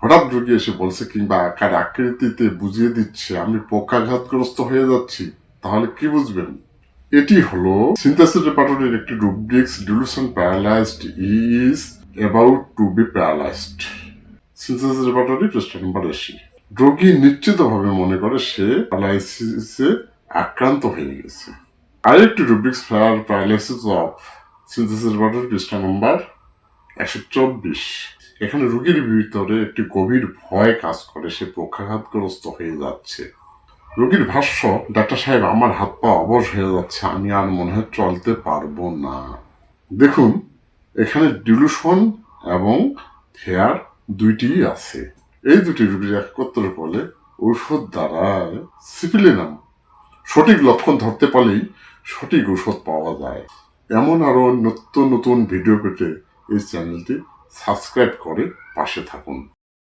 হঠাৎ রোগী এসে বলছে কিংবা আকার আকৃতিতে বুঝিয়ে দিচ্ছে আমি পক্ষাঘাতগ্রস্ত হয়ে যাচ্ছি, তাহলে কি বুঝবেন? এটি হলো সিনথেসিস রেপার্টরির একটি rubrics. Delusion paralysed is about to be paralysed. Synthesis repertory পৃষ্ঠা নম্বর 80। রোগী নিশ্চিতভাবে মনে করে সে প্যারালাইসিসে আক্রান্ত হয়ে গেছে। আরেকটি rubrics paralysis of synthesis repertory পৃষ্ঠা নম্বর 124। এখানে রোগীর ভিতরে একটি গভীর ভয় কাজ করে, সে পক্ষাঘাতগ্রস্ত হয়ে যাচ্ছে। রোগীর ভাষ্য, ডাক্তার সাহেব আমার হাত পা অবশ হয়ে যাচ্ছে, আমি আর মনে হয় চলতে পারবো না। দেখুন, এখানে ডিলুশন এবং ফেয়ার দুইটিই আছে। এই দুটি রোগীর একত্রে বলে ঔষধ দ্বারা সিপিলিনাম সঠিক লক্ষণ ধরতে পারলেই সঠিক ঔষধ পাওয়া যায়। এমন আরো নতুন নতুন ভিডিও পেতে এই চ্যানেলটি সাবস্ক্রাইব করে পাশে থাকুন।